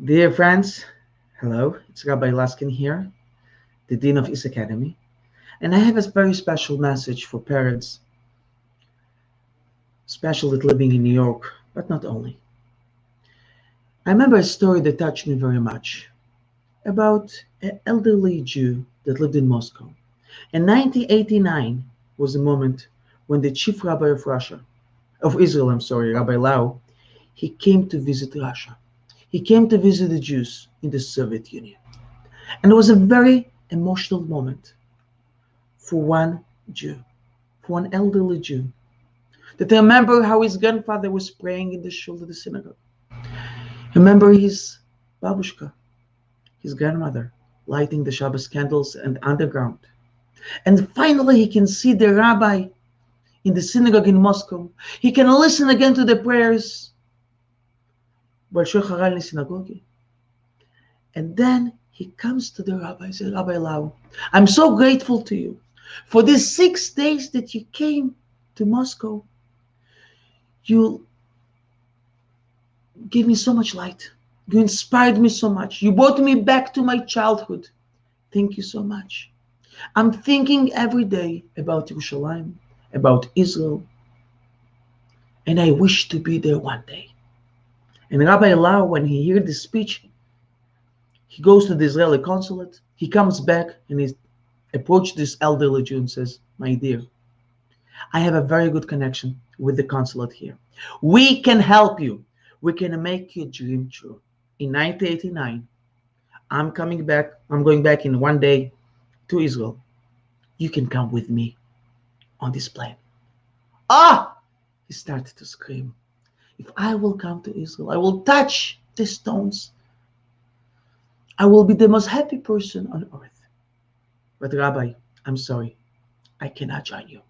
Dear friends, hello, it's Rabbi Laskin here, the Dean of East Academy, and I have a very special message for parents, especially living in New York, but not only. I remember a story that touched me very much about an elderly Jew that lived in Moscow. In 1989 was the moment when the chief rabbi of Israel, Rabbi Lau, he came to visit Russia. He came to visit the Jews in the Soviet Union. And it was a very emotional moment for one Jew, for one elderly Jew, that remember how his grandfather was praying in the shul of the synagogue. Remember his babushka, his grandmother, lighting the Shabbos candles and underground. And finally he can see the rabbi in the synagogue in Moscow. He can listen again to the prayers. And then he comes to the rabbi and says, Rabbi Lau, I'm so grateful to you for these 6 days that you came to Moscow. You gave me so much light. You inspired me so much. You brought me back to my childhood. Thank you so much. I'm thinking every day about Yerushalayim, about Israel, and I wish to be there one day. And Rabbi Lau, when he heard this speech, he goes to the Israeli consulate. He comes back and he approached this elderly Jew and says, my dear, I have a very good connection with the consulate here. We can help you. We can make your dream true. In 1989, I'm coming back. I'm going back in one day to Israel. You can come with me on this plane. Ah! He started to scream. If I will come to Israel, I will touch the stones. I will be the most happy person on earth. But Rabbi, I'm sorry, I cannot join you.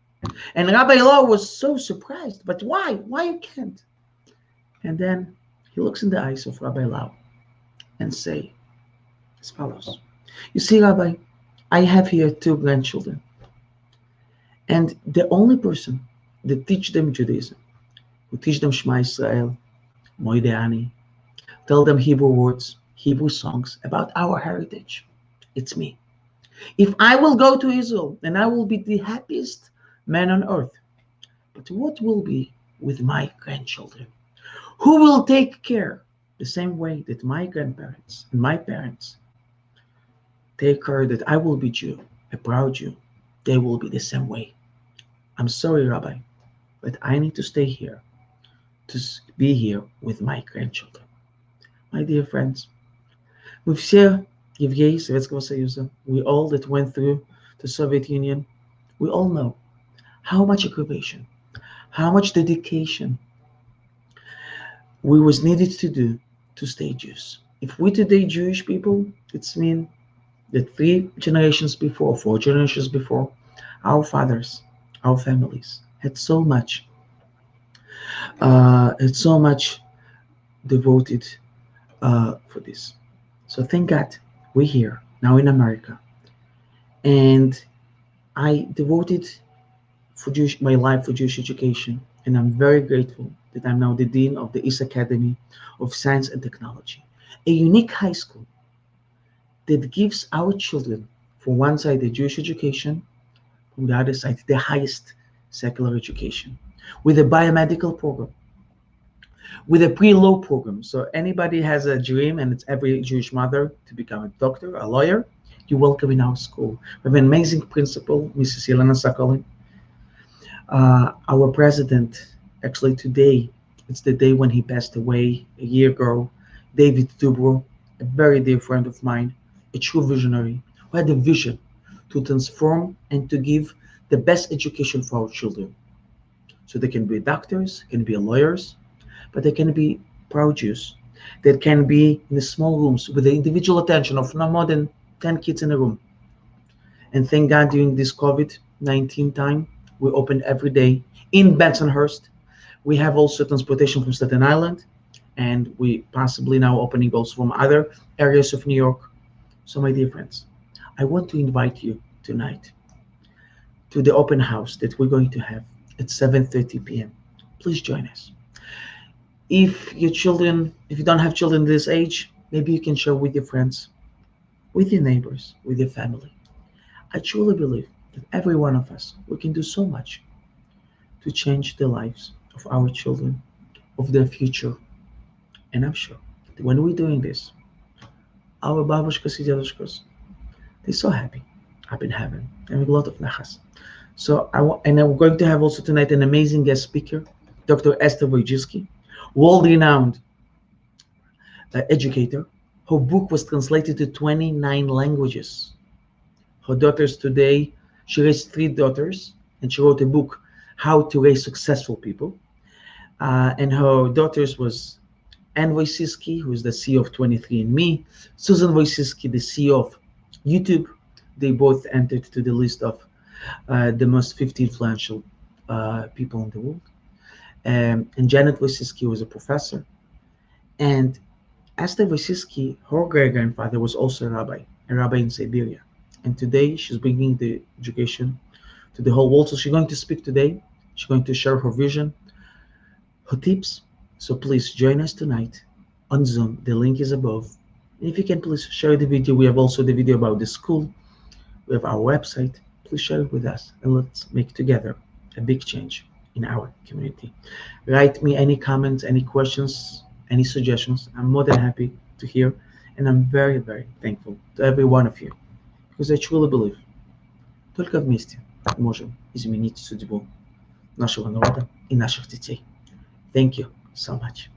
And Rabbi Lau was so surprised. But why? Why you can't? And then he looks in the eyes of Rabbi Lau and say as follows. You see, Rabbi, I have here 2 grandchildren. And the only person that teach them Judaism, who teach them Shema Israel, Moide Ani, tell them Hebrew words, Hebrew songs about our heritage, it's me. If I will go to Israel and I will be the happiest man on earth, but what will be with my grandchildren? Who will take care the same way that my grandparents and my parents take care that I will be Jew, a proud Jew? They will be the same way. I'm sorry, Rabbi, but I need to stay here, to be here with my grandchildren. My dear friends, we all that went through the Soviet Union, we all know how much aggravation, how much dedication we was needed to do to stay Jews. If we today Jewish people, it's mean that 3 generations before, 4 generations before, our fathers, our families had so much devoted for this. So thank God we're here now in America, and I devoted my life for Jewish education, and I'm very grateful that I'm now the Dean of the East Academy of Science and Technology, a unique high school that gives our children, from one side, the Jewish education, from the other side, the highest secular education, with a biomedical program, with a pre-law program. So anybody has a dream, and it's every Jewish mother to become a doctor, a lawyer, you're welcome in our school. We have an amazing principal, Mrs. Yelena Sokolin. Our president, actually today, it's the day when he passed away a year ago, David Dubrow, a very dear friend of mine, a true visionary, who had a vision to transform and to give the best education for our children. So they can be doctors, can be lawyers, but they can be proud Jews that can be in the small rooms with the individual attention of no more than 10 kids in a room. And thank God during this COVID-19 time, we open every day in Bensonhurst. We have also transportation from Staten Island, and we possibly now opening also from other areas of New York. So my dear friends, I want to invite you tonight to the open house that we're going to have at 7:30 p.m. Please join us. If you don't have children this age, Maybe you can share with your friends, with your neighbors, with your family. I truly believe that every one of us, we can do so much to change the lives of our children, of their future. And I'm sure that when we're doing this, our babushkas and dedushkas, they're so happy up in heaven and with a lot of nachas. So and I'm going to have also tonight an amazing guest speaker, Dr. Esther Wojcicki, world-renowned educator. Her book was translated to 29 languages. Her daughters today, she raised three daughters, and she wrote a book, How to Raise Successful People. And her daughters was Anne Wojcicki, who is the CEO of 23andMe, Susan Wojcicki, the CEO of YouTube. They both entered to the list of the most 50 influential people in the world. And Janet Wojcicki was a professor. And Esther Wojcicki, her great-grandfather was also a rabbi in Siberia. And today she's bringing the education to the whole world. So she's going to speak today. She's going to share her vision, her tips. So please join us tonight on Zoom. The link is above. And if you can, please share the video. We have also the video about the school. We have our website. Please share it with us and let's make together a big change in our community. Write me any comments, any questions, any suggestions. I'm more than happy to hear. And I'm very, very thankful to every one of you because I truly believe только вместе можем изменить судьбу нашего народа и наших детей. Thank you so much.